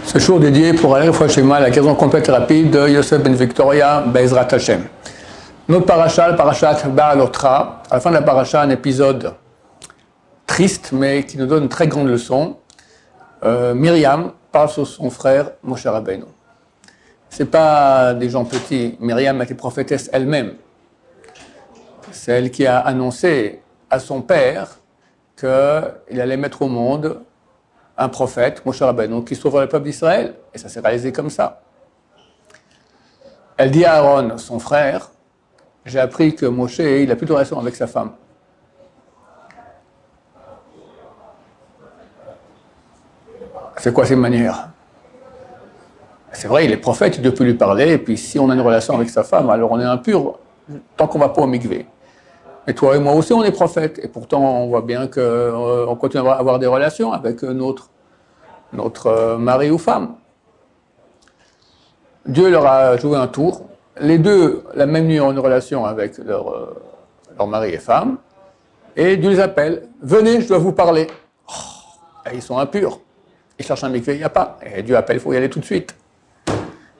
Ce jour dédié pour aller à la guérison complète et rapide de Yosef Ben Victoria, Be'ezrat Hashem. Notre paracha, le parachat Ba'alotra, à la fin de la paracha, un épisode triste, mais qui nous donne une très grande leçon. Myriam parle sur son frère Moshe Rabbeinu. Ce n'est pas des gens petits. Myriam était prophétesse elle-même. C'est elle qui a annoncé à son père qu'il allait mettre au monde un prophète, Moshe Rabbeinu, qui sauvera le peuple d'Israël. Et ça s'est réalisé comme ça. Elle dit à Aaron, son frère, j'ai appris que Moshe, il a plus de relation avec sa femme. C'est quoi ces manières? C'est vrai, il est prophète, il ne peut lui parler, et puis si on a une relation avec sa femme, alors on est impur, tant qu'on ne va pas au mikvé. Et toi et moi aussi, on est prophètes, et pourtant on voit bien qu'on continue à avoir des relations avec notre mari ou femme. Dieu leur a joué un tour. Les deux, la même nuit, ont une relation avec leur mari et femme, et Dieu les appelle. Venez, je dois vous parler. Et ils sont impurs. Ils cherchent un mikvé, il n'y a pas. Et Dieu appelle, il faut y aller tout de suite.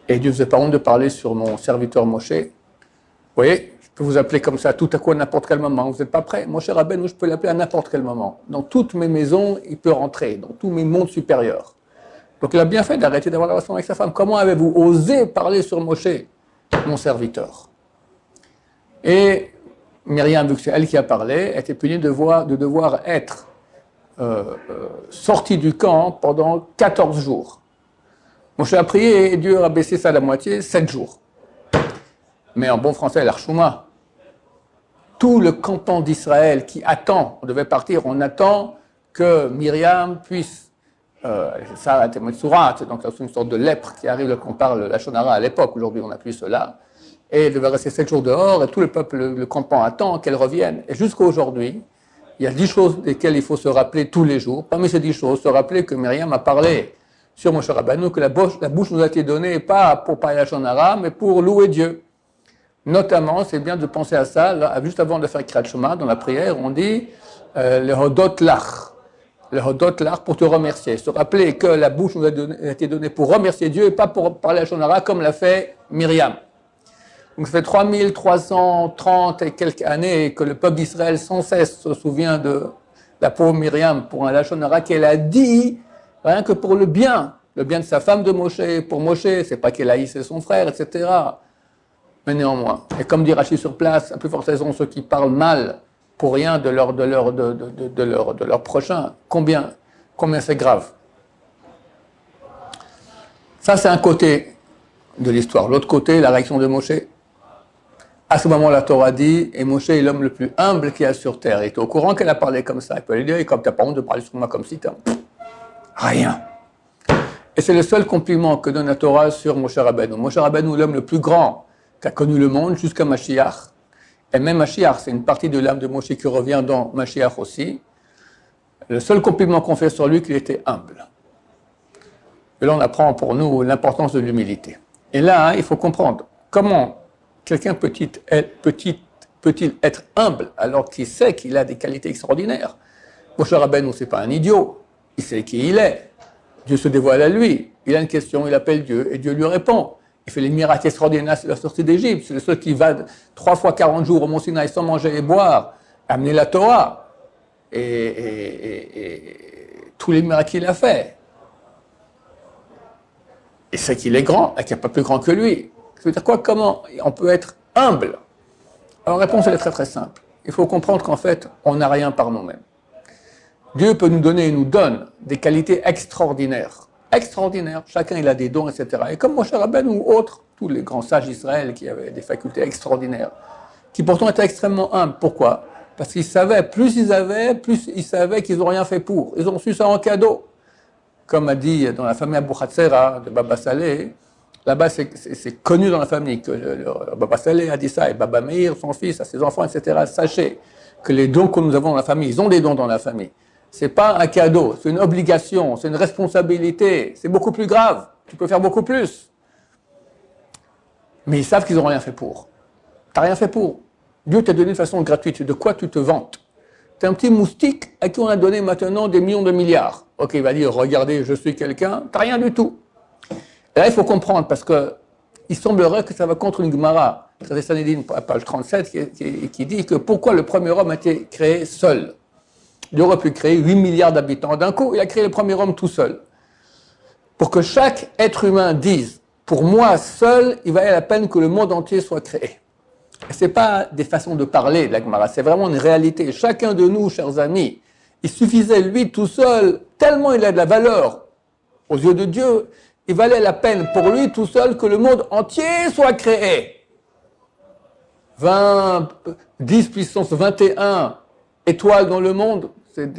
Et Dieu ne faisait pas honte de parler sur mon serviteur Moshe. Vous voyez, je peux vous appeler comme ça tout à coup à n'importe quel moment. Vous n'êtes pas prêts? Moshe Rabbeinu, je peux l'appeler à n'importe quel moment. Dans toutes mes maisons, il peut rentrer. Dans tous mes mondes supérieurs. Donc il a bien fait d'arrêter d'avoir la relation avec sa femme. Comment avez-vous osé parler sur Moshe, mon serviteur? Et Myriam, vu que c'est elle qui a parlé, était punie de devoir être sortie du camp pendant 14 jours. Moshe a prié et Dieu a baissé ça à la moitié, 7 jours. Mais en bon français, l'Archouma, tout le canton d'Israël qui attend, on devait partir, on attend que Myriam puisse, ça a été Metsurat, donc c'est une sorte de lèpre qui arrive quand on parle la Shonara à l'époque, aujourd'hui on n'a plus cela, et elle devait rester 7 jours dehors, et tout le peuple, le canton attend qu'elle revienne. Et jusqu'à aujourd'hui, il y a 10 choses desquelles il faut se rappeler tous les jours. Parmi ces 10 choses, se rappeler que Myriam a parlé sur Moshe Rabbeinu, que la bouche nous a été donnée pas pour parler la Shonara, mais pour louer Dieu. Notamment, c'est bien de penser à ça, là, juste avant de faire Kriyat Shema, dans la prière, on dit le Hodot Lach. Le Hodot Lach pour te remercier. Se rappeler que la bouche nous a été donnée pour remercier Dieu et pas pour parler la Shonara comme l'a fait Myriam. Donc ça fait 3330 et quelques années que le peuple d'Israël sans cesse se souvient de la pauvre Myriam pour un Lachon Hara qu'elle a dit rien que pour le bien de sa femme de Moshe, pour Moshe, c'est pas qu'elle haïssait son frère, etc. Mais néanmoins, et comme dit Rashi sur place, à plus forte raison ceux qui parlent mal pour rien de leur prochain, combien c'est grave. Ça c'est un côté de l'histoire. L'autre côté, la réaction de Moshe. À ce moment, la Torah dit, et Moshe est l'homme le plus humble qu'il y a sur terre. Il était au courant qu'elle a parlé comme ça. Il peut lui dire, comme tu n'as pas honte de parler sur moi comme si t'as... Rien. Et c'est le seul compliment que donne la Torah sur Moshe Rabbeinu. Moshe Rabbeinu, l'homme le plus grand qu'a connu le monde jusqu'à Mashiach. Et même Mashiach, c'est une partie de l'âme de Moshe qui revient dans Mashiach aussi. Le seul compliment qu'on fait sur lui, qu'il était humble. Et là, on apprend pour nous l'importance de l'humilité. Et là, il faut comprendre comment quelqu'un peut-il être humble alors qu'il sait qu'il a des qualités extraordinaires. Moshe Rabbeinu, ce n'est pas un idiot. Il sait qui il est. Dieu se dévoile à lui. Il a une question, il appelle Dieu et Dieu lui répond. Il fait les miracles extraordinaires sur la sortie d'Égypte. C'est le seul qui va 3 fois 40 jours au Mont Sinaï sans manger et boire, amener la Torah. Et tous les miracles qu'il a fait. Il sait qu'il est grand et qu'il n'y a pas plus grand que lui. Ça veut dire quoi? Comment on peut être humble? Alors la réponse, elle est très très simple. Il faut comprendre qu'en fait, on n'a rien par nous-mêmes. Dieu peut nous donner et nous donne des qualités extraordinaires. Extraordinaires. Chacun, il a des dons, etc. Et comme Moshe Rabbeinu ou autres, tous les grands sages d'Israël qui avaient des facultés extraordinaires, qui pourtant étaient extrêmement humbles. Pourquoi? Parce qu'ils savaient, plus ils savaient qu'ils n'ont rien fait pour. Ils ont su ça en cadeau. Comme a dit dans la famille Abou Hatzera de Baba Saleh, là-bas, c'est connu dans la famille que Baba Saleh a dit ça, et Baba Meir, son fils, à ses enfants, etc. Sachez que les dons que nous avons dans la famille, ils ont des dons dans la famille. Ce n'est pas un cadeau, c'est une obligation, c'est une responsabilité, c'est beaucoup plus grave, tu peux faire beaucoup plus. Mais ils savent qu'ils n'ont rien fait pour. Tu n'as rien fait pour. Dieu t'a donné de façon gratuite, de quoi tu te vantes? Tu es un petit moustique à qui on a donné maintenant des millions de milliards. Ok, il va dire, regardez, je suis quelqu'un, tu n'as rien du tout. Et là, il faut comprendre, parce que il semblerait que ça va contre une Gemara, Traité Sanhédrin, page 37, qui dit que pourquoi le premier homme a été créé seul. Il aurait pu créer 8 milliards d'habitants d'un coup, il a créé le premier homme tout seul. Pour que chaque être humain dise, pour moi seul, il valait la peine que le monde entier soit créé. Ce n'est pas des façons de parler de la Gemara, c'est vraiment une réalité. Chacun de nous, chers amis, il suffisait lui tout seul, tellement il a de la valeur aux yeux de Dieu, il valait la peine pour lui tout seul que le monde entier soit créé. 10 puissance 21 étoiles dans le monde, c'est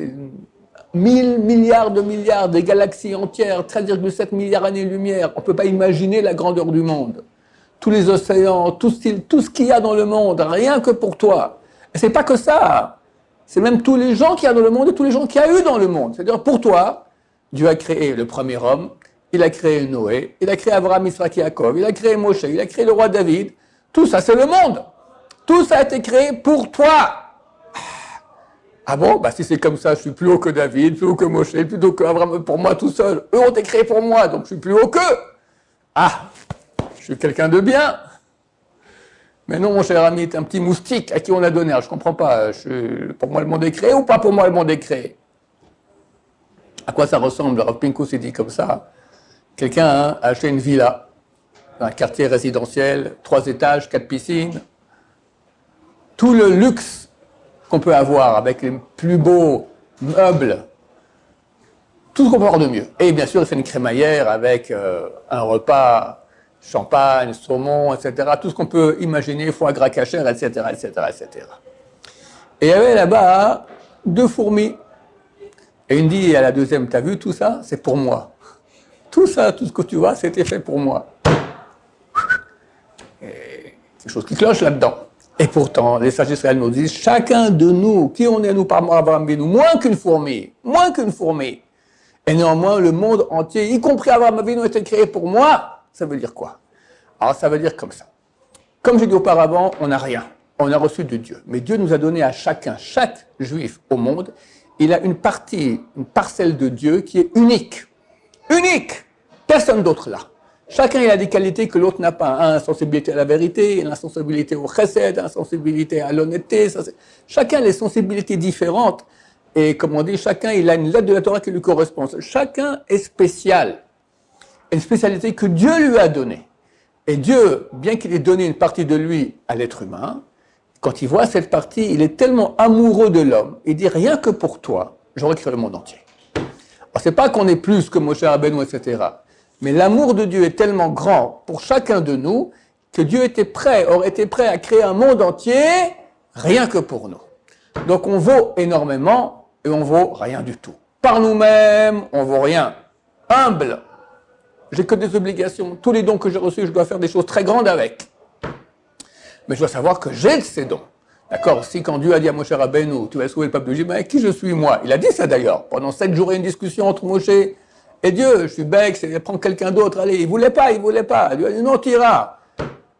1000 milliards de milliards, des galaxies entières, 13,7 milliards d'années-lumière. On ne peut pas imaginer la grandeur du monde. Tous les océans, tout ce qu'il y a dans le monde, rien que pour toi. Et c'est pas que ça. C'est même tous les gens qu'il y a dans le monde et tous les gens qu'il y a eu dans le monde. C'est-à-dire pour toi, Dieu a créé le premier homme, il a créé Noé, il a créé Abraham, Isaac et Jacob, il a créé Moshe, il a créé le roi David. Tout ça, c'est le monde. Tout ça a été créé pour toi. Ah bon, bah si c'est comme ça, je suis plus haut que David, plus haut que Moshe, plus haut que Abraham, pour moi tout seul. Eux ont été créés pour moi, donc je suis plus haut qu'eux. Ah, je suis quelqu'un de bien. Mais non, mon cher ami, t'es un petit moustique à qui on a donné. Alors, je comprends pas, pour moi le monde est créé ou pas pour moi le monde est créé? À quoi ça ressemble? Rav Pinkus s'est dit comme ça. Quelqu'un a acheté une villa dans un quartier résidentiel, 3 étages, 4 piscines. Tout le luxe qu'on peut avoir avec les plus beaux meubles, tout ce qu'on peut avoir de mieux. Et bien sûr, il fait une crémaillère avec un repas, champagne, saumon, etc. Tout ce qu'on peut imaginer, foie gras cachère, etc., etc., etc. Et il y avait là-bas 2 fourmis. Et il me dit à la deuxième, t'as vu tout ça? C'est pour moi. Tout ça, tout ce que tu vois, c'était fait pour moi. Et quelque chose qui cloche là-dedans. Et pourtant, les sages d'Israël nous disent, chacun de nous, qui on est nous par Abraham Avinu, moins qu'une fourmi. Et néanmoins, le monde entier, y compris Abraham Avinu, a été créé pour moi. Ça veut dire quoi? Alors, ça veut dire comme ça. Comme j'ai dit auparavant, on n'a rien. On a reçu de Dieu. Mais Dieu nous a donné à chacun, chaque juif au monde, il a une parcelle de Dieu qui est unique. Unique! Personne d'autre là. Chacun il a des qualités que l'autre n'a pas. Un a une sensibilité à la vérité, une sensibilité au chesed, une sensibilité à l'honnêteté. Chacun a des sensibilités différentes. Et comme on dit, chacun il a une lettre de la Torah qui lui correspond. Chacun est spécial. Une spécialité que Dieu lui a donnée. Et Dieu, bien qu'il ait donné une partie de lui à l'être humain, quand il voit cette partie, il est tellement amoureux de l'homme, il dit rien que pour toi, j'aurais créé le monde entier. Alors c'est pas qu'on est plus que Moshe Rabbeinu, etc. Mais l'amour de Dieu est tellement grand pour chacun de nous que Dieu aurait été prêt à créer un monde entier rien que pour nous. Donc on vaut énormément et on vaut rien du tout. Par nous-mêmes, on vaut rien. Humble. J'ai que des obligations. Tous les dons que j'ai reçus, je dois faire des choses très grandes avec. Mais je dois savoir que j'ai ces dons. D'accord? Si quand Dieu a dit à Moshe Rabbeinu, tu vas sauver le peuple de Juda, qui je suis moi? Il a dit ça d'ailleurs. Pendant 7 jours, il y a une discussion entre Moshe et Dieu. Je suis bête, c'est prendre quelqu'un d'autre. Allez, il voulait pas. Dieu a dit non, tu iras.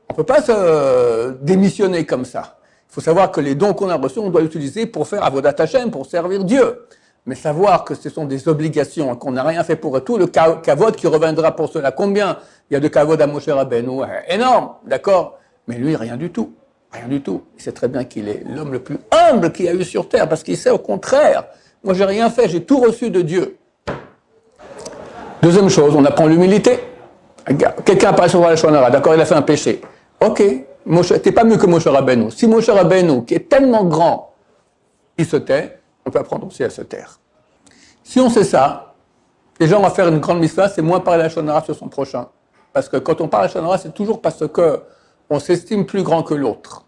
On peut pas se démissionner comme ça. Il faut savoir que les dons qu'on a reçus, on doit l'utiliser pour faire Avodat Hashem, pour servir Dieu. Mais savoir que ce sont des obligations, qu'on n'a rien fait pour eux, tout le kavod qui reviendra pour cela. Combien il y a de kavod à Moshe Rabbeinu? Énorme, d'accord? Mais lui, rien du tout. Rien du tout. Il sait très bien qu'il est l'homme le plus humble qu'il y a eu sur terre, parce qu'il sait au contraire. Moi, j'ai rien fait, j'ai tout reçu de Dieu. Deuxième chose, on apprend l'humilité. Quelqu'un apparaît sur la Shonara, d'accord, il a fait un péché. Ok, t'es pas mieux que Moshe Rabbeinu. Si Moshe Rabbeinu, qui est tellement grand, il se tait, on peut apprendre aussi à se taire. Si on sait ça, déjà on va faire une grande mitzvah, c'est moins parler la Shonara sur son prochain. Parce que quand on parle la Shonara, c'est toujours parce que on s'estime plus grand que l'autre.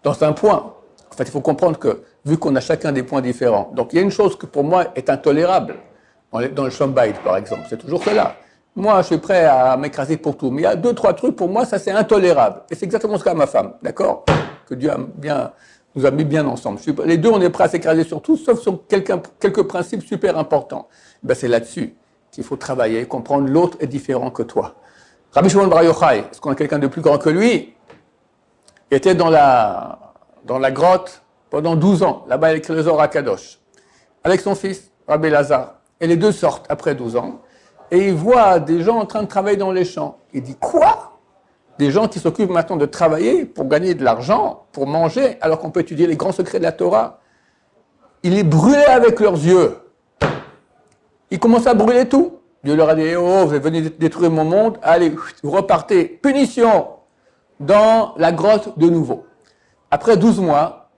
Dans un point, en fait, il faut comprendre que, vu qu'on a chacun des points différents, donc il y a une chose que pour moi est intolérable, dans le Shalom Bayit par exemple, c'est toujours cela. Moi, je suis prêt à m'écraser pour tout, mais il y a 2-3 trucs, pour moi, ça c'est intolérable. Et c'est exactement ce qu'a ma femme, d'accord? Que Dieu nous a mis bien ensemble. Les deux, on est prêts à s'écraser sur tout, sauf sur quelques principes super importants. Ben, c'est là-dessus qu'il faut travailler, comprendre l'autre est différent que toi. Rabbi Shimon Bar Yochai, est-ce qu'on a quelqu'un de plus grand que lui? Il était dans la grotte pendant 12 ans. Là-bas, il écrit le Zohar HaKadosh. Avec son fils, Rabbi Lazar. Et les deux sortent après 12 ans. et il voit des gens en train de travailler dans les champs. Il dit, quoi? Des gens qui s'occupent maintenant de travailler pour gagner de l'argent, pour manger, alors qu'on peut étudier les grands secrets de la Torah. Il est brûlé avec leurs yeux. Il commence à brûler tout. Dieu leur a dit, oh, vous êtes venus détruire mon monde, allez, vous repartez. Punition dans la grotte de nouveau. Après 12 mois,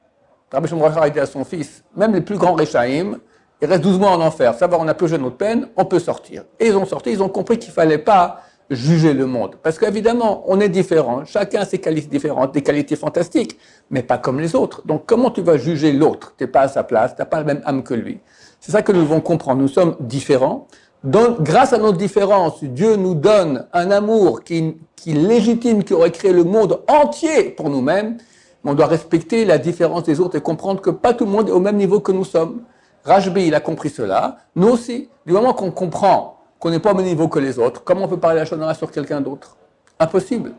Rabbi Shimon Bar Yochai a dit à son fils, même les plus grands Réchaïm, il reste 12 mois en enfer. Ça va, on a purgé notre peine, on peut sortir. Et ils ont sorti, ils ont compris qu'il ne fallait pas juger le monde. Parce qu'évidemment, on est différents. Chacun a ses qualités différentes, des qualités fantastiques, mais pas comme les autres. Donc, comment tu vas juger l'autre? Tu n'es pas à sa place, tu n'as pas la même âme que lui. C'est ça que nous devons comprendre. Nous sommes différents. Donc, grâce à notre différence, Dieu nous donne un amour qui légitime, qui aurait créé le monde entier pour nous-mêmes. Mais on doit respecter la différence des autres et comprendre que pas tout le monde est au même niveau que nous sommes. Rajbi, il a compris cela. Nous aussi, du moment qu'on comprend qu'on n'est pas au même niveau que les autres, comment on peut parler la Shonara sur quelqu'un d'autre? Impossible.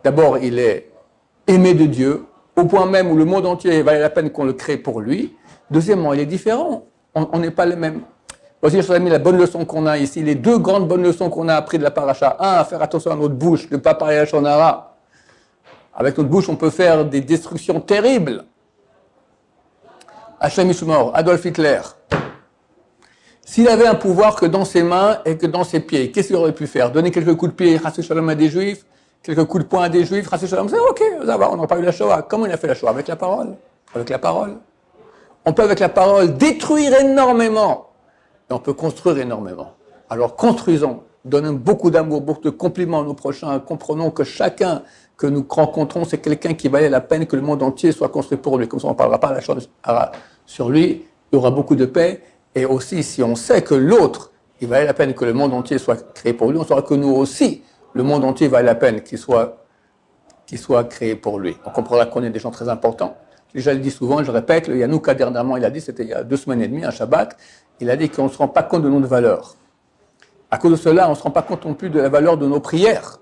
D'abord, il est aimé de Dieu, au point même où le monde entier valait la peine qu'on le crée pour lui. Deuxièmement, il est différent. On n'est pas les mêmes. Voici, chers amis, la bonne leçon qu'on a ici, les deux grandes bonnes leçons qu'on a apprises de la paracha. Un, à faire attention à notre bouche, de ne pas parler la Shonara. Avec notre bouche, on peut faire des destructions terribles. Hachem Ishmor, Adolf Hitler. S'il avait un pouvoir que dans ses mains et que dans ses pieds, qu'est-ce qu'il aurait pu faire? Donner quelques coups de pied, Chassé Shalom à des Juifs, quelques coups de poing à des Juifs, Chassé Shalom, c'est ok, ça va, on n'a pas eu la Shoah. Comment il a fait la Shoah? Avec la parole. Avec la parole. On peut, avec la parole, détruire énormément. Et on peut construire énormément. Alors construisons, donnons beaucoup d'amour, beaucoup de compliments à nos prochains, comprenons que chacun que nous rencontrons, c'est quelqu'un qui valait la peine que le monde entier soit construit pour lui. Comme ça, on ne parlera pas à la chose sur lui, il y aura beaucoup de paix. Et aussi, si on sait que l'autre, il valait la peine que le monde entier soit créé pour lui, on saura que nous aussi, le monde entier valait la peine qu'il soit créé pour lui. On comprendra qu'on est des gens très importants. Je le dis souvent, je le répète, le Yanouka dernièrement, il a dit, c'était il y a 2 semaines et demie, un Shabbat, il a dit qu'on ne se rend pas compte de notre valeur. À cause de cela, on ne se rend pas compte non plus de la valeur de nos prières.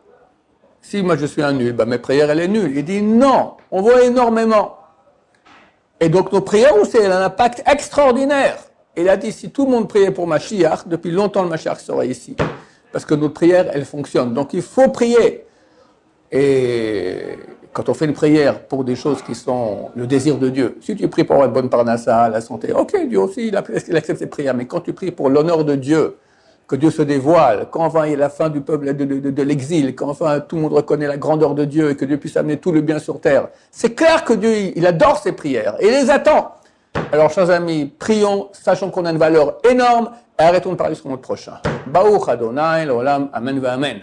Si moi je suis un nul, mes prières, elle est nulle. Il dit non, on voit énormément. Et donc nos prières aussi, elles ont un impact extraordinaire. Il a dit, si tout le monde priait pour Mashiach, depuis longtemps le Mashiach serait ici. Parce que notre prière, elle fonctionne. Donc il faut prier. Et quand on fait une prière pour des choses qui sont le désir de Dieu, si tu pries pour avoir une bonne parnassa, la santé, ok, Dieu aussi, il accepte ses prières. Mais quand tu pries pour l'honneur de Dieu, que Dieu se dévoile, quand enfin il y a la fin du peuple de l'exil, quand enfin tout le monde reconnaît la grandeur de Dieu et que Dieu puisse amener tout le bien sur terre, c'est clair que Dieu, il adore ces prières et il les attend. Alors, chers amis, prions, sachant qu'on a une valeur énorme et arrêtons de parler sur notre prochain. Baruch Adonai, l'olam, amen, amen.